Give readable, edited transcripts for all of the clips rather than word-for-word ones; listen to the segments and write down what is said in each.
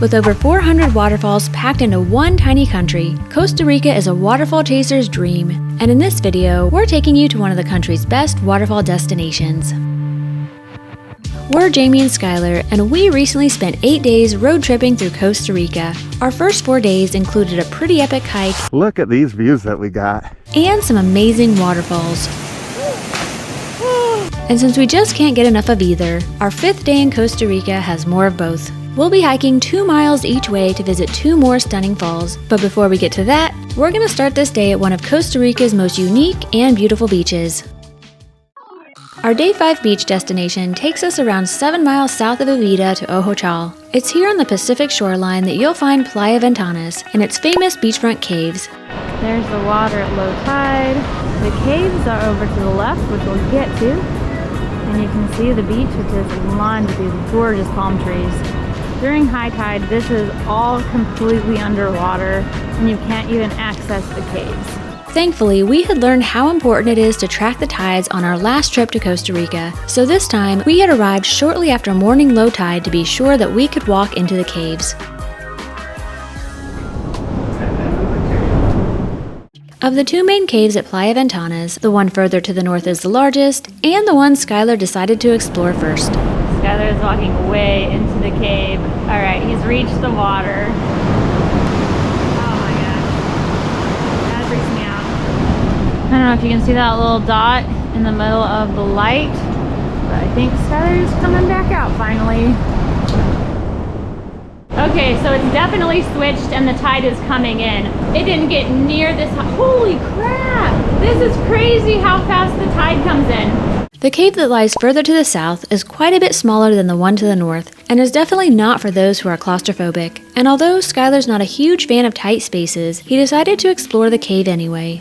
With over 400 waterfalls packed into one tiny country, Costa Rica is a waterfall chaser's dream. And in this video, we're taking you to one of the country's best waterfall destinations. We're Jamie and Skylar, and we recently spent 8 days road tripping through Costa Rica. Our first 4 days included a pretty epic hike. Look at these views that we got. And some amazing waterfalls. And since we just can't get enough of either, our 5th day in Costa Rica has more of both. We'll be hiking 2 miles each way to visit 2 more stunning falls. But before we get to that, we're going to start this day at one of Costa Rica's most unique and beautiful beaches. Our Day 5 beach destination takes us around 7 miles south of Uvita to Ojochal. It's here on the Pacific shoreline that you'll find Playa Ventanas and its famous beachfront caves. There's the water at low tide. The caves are over to the left, which we'll get to. And you can see the beach, which is lined with these gorgeous palm trees. During high tide, this is all completely underwater, and you can't even access the caves. Thankfully, we had learned how important it is to track the tides on our last trip to Costa Rica, so this time we had arrived shortly after morning low tide to be sure that we could walk into the caves. Of the 2 main caves at Playa Ventanas, the one further to the north is the largest, and the one Skylar decided to explore first. Skylar is walking way into the cave. Alright, he's reached the water. Oh my gosh. That freaks me out. I don't know if you can see that little dot in the middle of the light, but I think Skylar's coming back out finally. Okay, so it's definitely switched and the tide is coming in. It didn't get near this high. Holy crap! This is crazy how fast the tide comes in. The cave that lies further to the south is quite a bit smaller than the one to the north, and is definitely not for those who are claustrophobic. And although Skylar's not a huge fan of tight spaces, he decided to explore the cave anyway.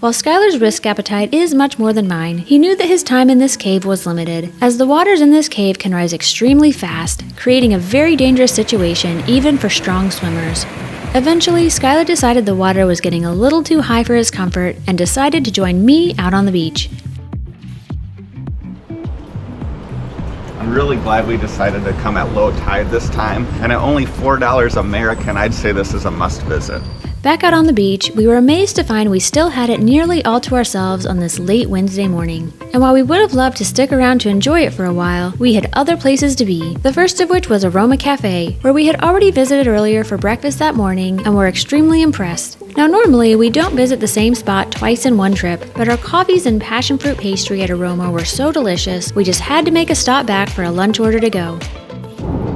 While Skylar's risk appetite is much more than mine, he knew that his time in this cave was limited, as the waters in this cave can rise extremely fast, creating a very dangerous situation even for strong swimmers. Eventually, Skylar decided the water was getting a little too high for his comfort and decided to join me out on the beach. I'm really glad we decided to come at low tide this time, and at only $4 American, I'd say this is a must visit. Back out on the beach, we were amazed to find we still had it nearly all to ourselves on this late Wednesday morning. And while we would have loved to stick around to enjoy it for a while, we had other places to be. The first of which was Aroma Cafe, where we had already visited earlier for breakfast that morning and were extremely impressed. Now normally, we don't visit the same spot twice in one trip, but our coffees and passion fruit pastry at Aroma were so delicious, we just had to make a stop back for a lunch order to go.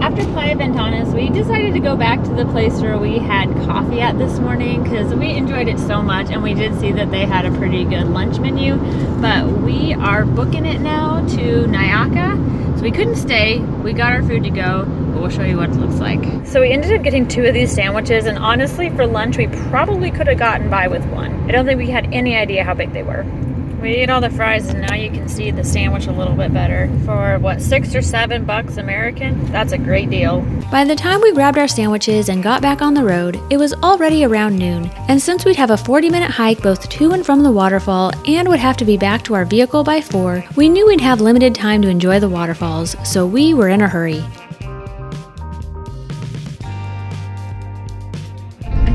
After Playa Ventanas, we decided to go back to the place where we had coffee at this morning because we enjoyed it so much, and we did see that they had a pretty good lunch menu, but we are booking it now to Nauyaca, so we couldn't stay. We got our food to go, but we'll show you what it looks like. So we ended up getting 2 of these sandwiches, and honestly for lunch we probably could have gotten by with one. I don't think we had any idea how big they were. We ate all the fries, and now you can see the sandwich a little bit better. For what, $6 or $7 American? That's a great deal. By the time we grabbed our sandwiches and got back on the road, it was already around noon. And since we'd have a 40-minute hike both to and from the waterfall and would have to be back to our vehicle by 4, we knew we'd have limited time to enjoy the waterfalls, so we were in a hurry.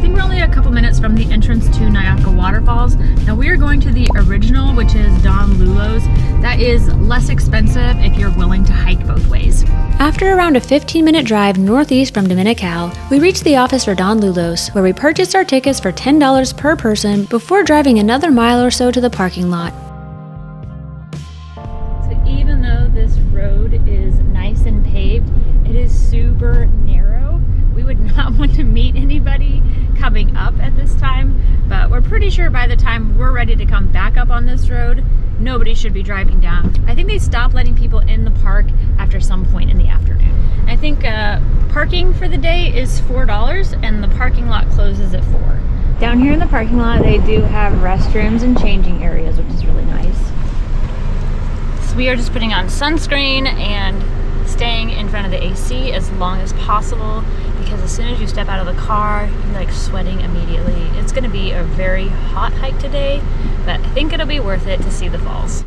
We're only a couple minutes from the entrance to Nauyaca Waterfalls. Now we are going to the original, which is Don Lulo's. That is less expensive if you're willing to hike both ways. After around a 15-minute drive northeast from Dominical, we reached the office for Don Lulo's, where we purchased our tickets for $10 per person before driving another mile or so to the parking lot. So even though this road is nice and paved, it is super narrow. We would not want to meet anybody coming up at this time, but we're pretty sure by the time we're ready to come back up on this road, nobody should be driving down. I think they stopped letting people in the park after some point in the afternoon. I think parking for the day is $4 and the parking lot closes at 4. Down here in the parking lot, they do have restrooms and changing areas, which is really nice. So we are just putting on sunscreen and staying in front of the AC as long as possible, because as soon as you step out of the car, you're like sweating immediately. It's going to be a very hot hike today, but I think it'll be worth it to see the falls.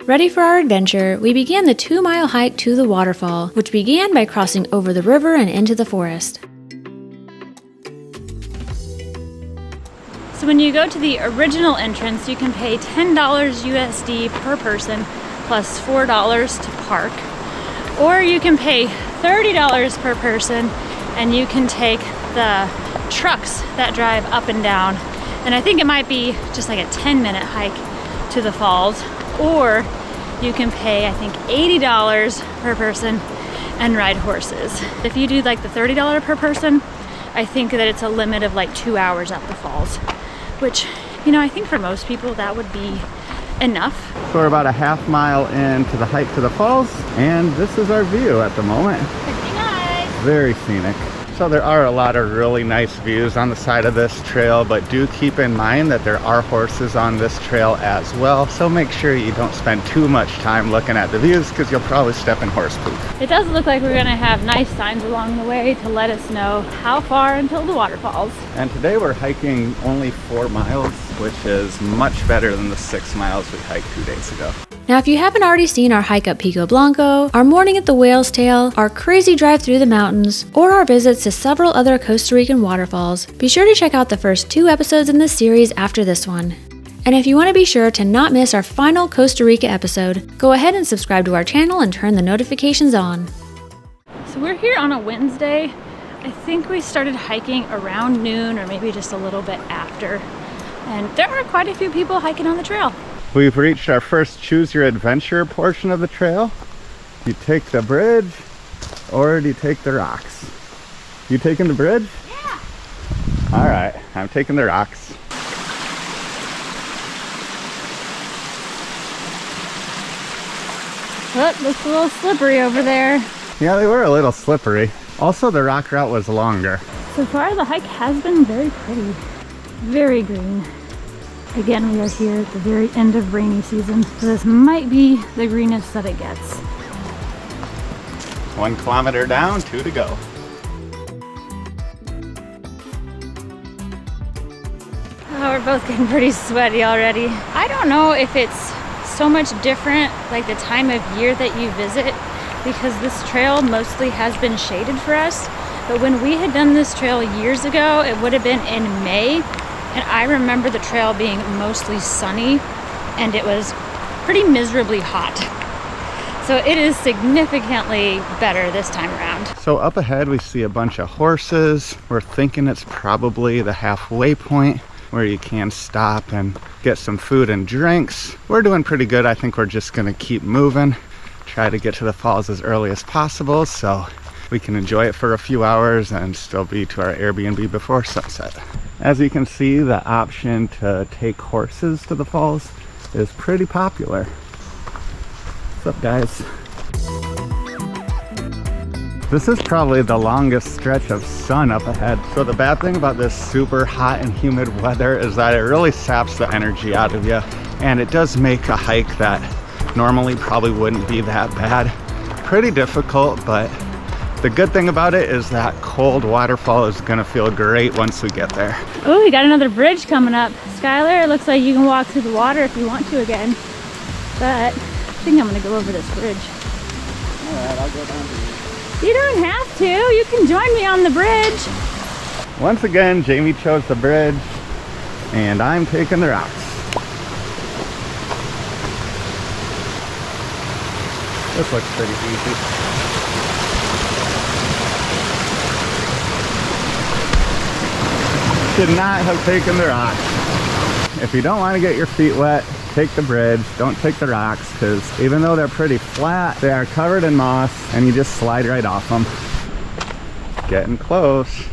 Ready for our adventure, we began the 2-mile hike to the waterfall, which began by crossing over the river and into the forest. So when you go to the original entrance, you can pay $10 USD per person plus $4 to park. Or you can pay $30 per person and you can take the trucks that drive up and down. And I think it might be just like a 10-minute hike to the falls. Or you can pay, I think, $80 per person and ride horses. If you do like the $30 per person, I think that it's a limit of like 2 hours at the falls, which, you know, I think for most people that would be enough. So we're about a half mile into the hike to the falls, and this is our view at the moment. Pretty nice. Very scenic. So there are a lot of really nice views on the side of this trail, but do keep in mind that there are horses on this trail as well. So make sure you don't spend too much time looking at the views because you'll probably step in horse poop. It does look like we're gonna have nice signs along the way to let us know how far until the waterfalls. And today we're hiking only 4 miles, which is much better than the 6 miles we hiked 2 days ago. Now, if you haven't already seen our hike up Pico Blanco, our morning at the Whale's Tail, our crazy drive through the mountains, or our visits to several other Costa Rican waterfalls, be sure to check out the first 2 episodes in this series after this one. And if you want to be sure to not miss our final Costa Rica episode, go ahead and subscribe to our channel and turn the notifications on. So we're here on a Wednesday. I think we started hiking around noon or maybe just a little bit after. And there are quite a few people hiking on the trail. We've reached our first choose your adventure portion of the trail. You take the bridge or do you take the rocks? You taking the bridge? Yeah. All right, I'm taking the rocks. Oh, looks a little slippery over there. Yeah, they were a little slippery. Also, the rock route was longer. So far, the hike has been very pretty. Very green. Again, we are here at the very end of rainy season, so this might be the greenest that it gets. 1 kilometer down, 2 to go. Oh, we're both getting pretty sweaty already. I don't know if it's so much different, like the time of year that you visit, because this trail mostly has been shaded for us. But when we had done this trail years ago, it would have been in May. And I remember the trail being mostly sunny and it was pretty miserably hot. So it is significantly better this time around. So up ahead we see a bunch of horses. We're thinking it's probably the halfway point where you can stop and get some food and drinks. We're doing pretty good. I think we're just gonna keep moving, try to get to the falls as early as possible so we can enjoy it for a few hours and still be to our Airbnb before sunset. As you can see, the option to take horses to the falls is pretty popular. What's up, guys? This is probably the longest stretch of sun up ahead. So the bad thing about this super hot and humid weather is that it really saps the energy out of you. And it does make a hike that normally probably wouldn't be that bad pretty difficult, but the good thing about it is that cold waterfall is gonna feel great once we get there. Oh, we got another bridge coming up. Skylar, it looks like you can walk through the water if you want to again. But I think I'm gonna go over this bridge. All right, I'll go down to you. You don't have to. You can join me on the bridge. Once again, Jamie chose the bridge and I'm taking the rocks. This looks pretty easy. Should not have taken the rocks. If you don't want to get your feet wet, take the bridge. Don't take the rocks because even though they're pretty flat, they are covered in moss and you just slide right off them. Getting close.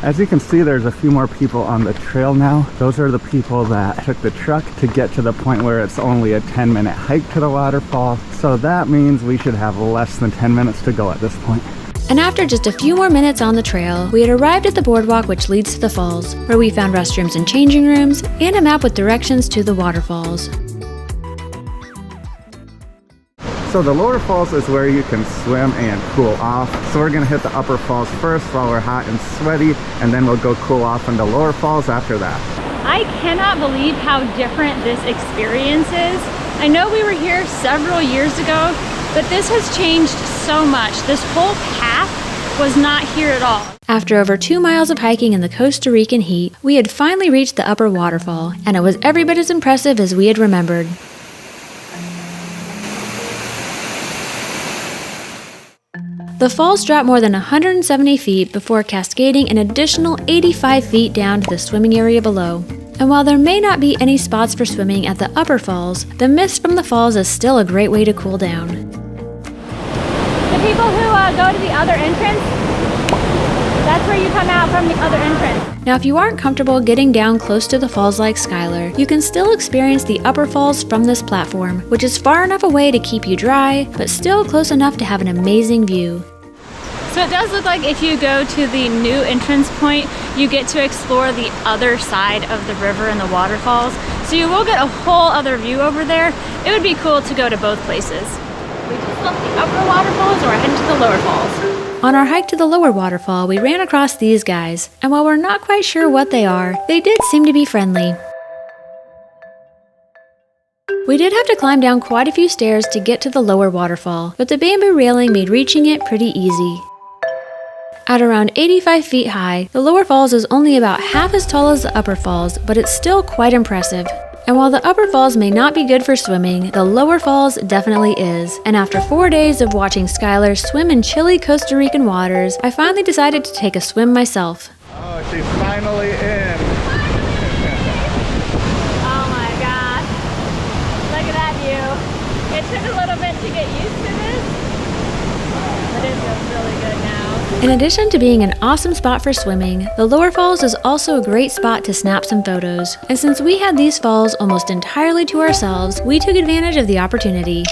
As you can see, there's a few more people on the trail now. Those are the people that took the truck to get to the point where it's only a 10-minute hike to the waterfall. So that means we should have less than 10 minutes to go at this point. And after just a few more minutes on the trail, we had arrived at the boardwalk which leads to the falls, where we found restrooms and changing rooms, and a map with directions to the waterfalls. So the lower falls is where you can swim and cool off. So we're gonna hit the upper falls first while we're hot and sweaty, and then we'll go cool off in the lower falls after that. I cannot believe how different this experience is. I know we were here several years ago, but this has changed so much. This whole path was not here at all. After over 2 miles of hiking in the Costa Rican heat, we had finally reached the upper waterfall, and it was every bit as impressive as we had remembered. The falls drop more than 170 feet before cascading an additional 85 feet down to the swimming area below. And while there may not be any spots for swimming at the upper falls, the mist from the falls is still a great way to cool down. The people who go to the other entrance, that's where you come out from the other entrance. Now, if you aren't comfortable getting down close to the falls like Skylar, you can still experience the upper falls from this platform, which is far enough away to keep you dry, but still close enough to have an amazing view. So it does look like if you go to the new entrance point, you get to explore the other side of the river and the waterfalls. So you will get a whole other view over there. It would be cool to go to both places. We just left the upper waterfalls, or we're heading to the lower falls. On our hike to the lower waterfall, we ran across these guys, and while we're not quite sure what they are, they did seem to be friendly. We did have to climb down quite a few stairs to get to the lower waterfall, but the bamboo railing made reaching it pretty easy. At around 85 feet high, the lower falls is only about half as tall as the upper falls, but it's still quite impressive. And while the upper falls may not be good for swimming, the lower falls definitely is. And after 4 days of watching Skylar swim in chilly Costa Rican waters, I finally decided to take a swim myself. Oh, she's finally in. Oh my gosh. Look at that view. It took a little bit to get used to this, but it feels really good now. In addition to being an awesome spot for swimming, the lower falls is also a great spot to snap some photos. And since we had these falls almost entirely to ourselves, we took advantage of the opportunity.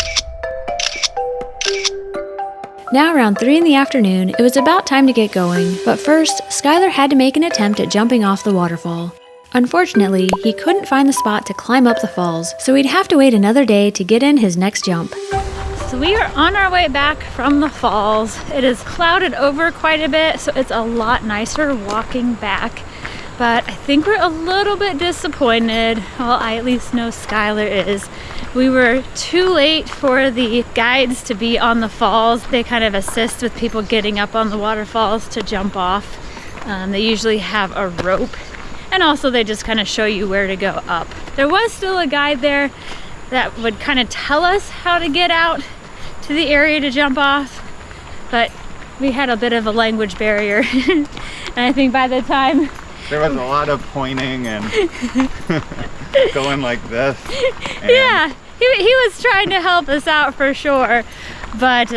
Now around 3 in the afternoon, it was about time to get going, but first, Skylar had to make an attempt at jumping off the waterfall. Unfortunately, he couldn't find the spot to climb up the falls, so he'd have to wait another day to get in his next jump. So we are on our way back from the falls. It is clouded over quite a bit, so it's a lot nicer walking back. But I think we're a little bit disappointed. Well, I at least know Skylar is. We were too late for the guides to be on the falls. They kind of assist with people getting up on the waterfalls to jump off. They usually have a rope, and also they just kind of show you where to go up. There was still a guide there that would kind of tell us how to get out to the area to jump off, but we had a bit of a language barrier. And I think by the time there was a lot of pointing and going like this. And yeah, he was trying to help us out for sure, but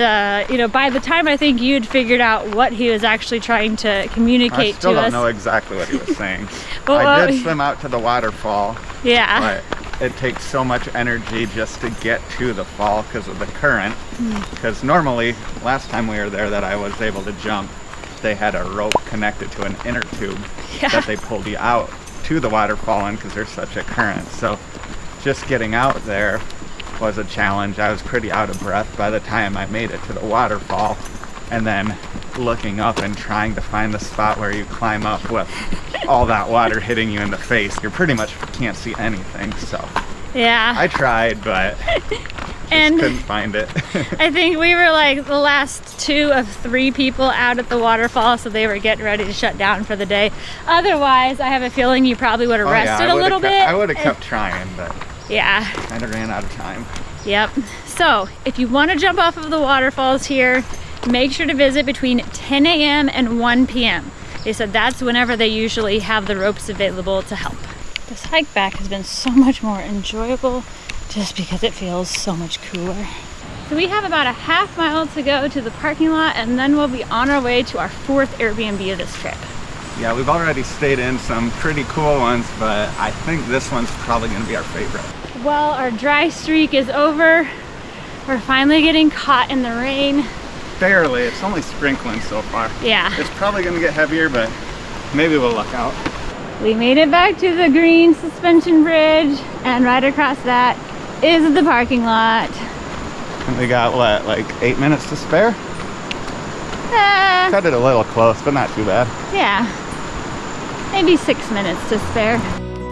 you know, by the time I think you'd figured out what he was actually trying to communicate to us. I still don't know exactly what he was saying. Well, I did swim out to the waterfall. Yeah. But it takes so much energy just to get to the fall because of the current. Because normally, last time we were there that I was able to jump, they had a rope connected to an inner tube that they pulled you out to the waterfall in because there's such a current. So just getting out there was a challenge. I was pretty out of breath by the time I made it to the waterfall, and then looking up and trying to find the spot where you climb up with all that water hitting you in the face. You pretty much can't see anything. So yeah, I tried, but just couldn't find it. I think we were like the last 2 of 3 people out at the waterfall, so they were getting ready to shut down for the day. Otherwise, I have a feeling you probably would have rested a little bit. I would have kept trying, but yeah, I ran out of time. Yep. So if you want to jump off of the waterfalls here, make sure to visit between 10 a.m. and 1 p.m. They said that's whenever they usually have the ropes available to help. This hike back has been so much more enjoyable just because it feels so much cooler. So we have about a half mile to go to the parking lot, and then we'll be on our way to our 4th Airbnb of this trip. Yeah, we've already stayed in some pretty cool ones, but I think this one's probably going to be our favorite. Well, our dry streak is over. We're finally getting caught in the rain. Barely. It's only sprinkling so far. Yeah. It's probably going to get heavier, but maybe we'll luck out. We made it back to the green suspension bridge, and right across that is the parking lot. And we got, what, like 8 minutes to spare? Cut it a little close, but not too bad. Yeah. Maybe 6 minutes to spare.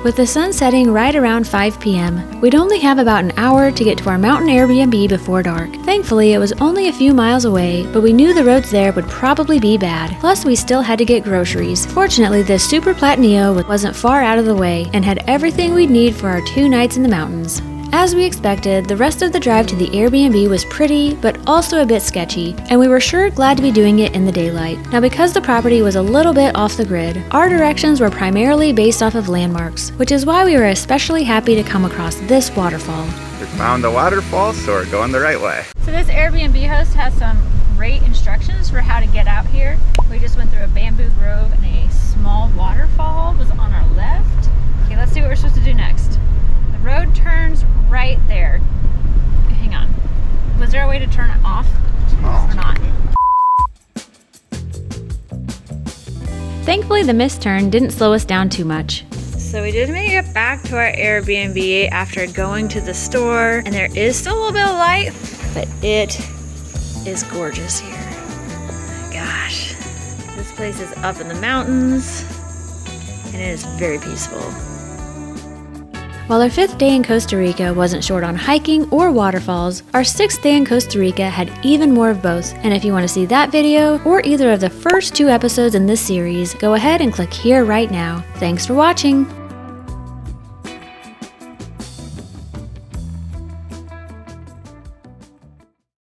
With the sun setting right around 5 p.m., we'd only have about an hour to get to our mountain Airbnb before dark. Thankfully, it was only a few miles away, but we knew the roads there would probably be bad. Plus, we still had to get groceries. Fortunately, this Super Platinio wasn't far out of the way and had everything we'd need for our 2 nights in the mountains. As we expected, the rest of the drive to the Airbnb was pretty, but also a bit sketchy, and we were sure glad to be doing it in the daylight. Now, because the property was a little bit off the grid, our directions were primarily based off of landmarks, which is why we were especially happy to come across this waterfall. We found the waterfall, so we're going the right way. So this Airbnb host has some great instructions for how to get out here. We just went through a bamboo grove and a small waterfall was on our left. Okay, let's see what we're supposed to do next. The road turns right there. Hang on. Was there a way to turn it off or not? Thankfully, the misturn didn't slow us down too much. So we did make it back to our Airbnb after going to the store, and there is still a little bit of light, but it is gorgeous here. Oh my gosh. This place is up in the mountains, and it is very peaceful. While our 5th day in Costa Rica wasn't short on hiking or waterfalls, our 6th day in Costa Rica had even more of both. And if you want to see that video, or either of the first 2 episodes in this series, go ahead and click here right now. Thanks for watching!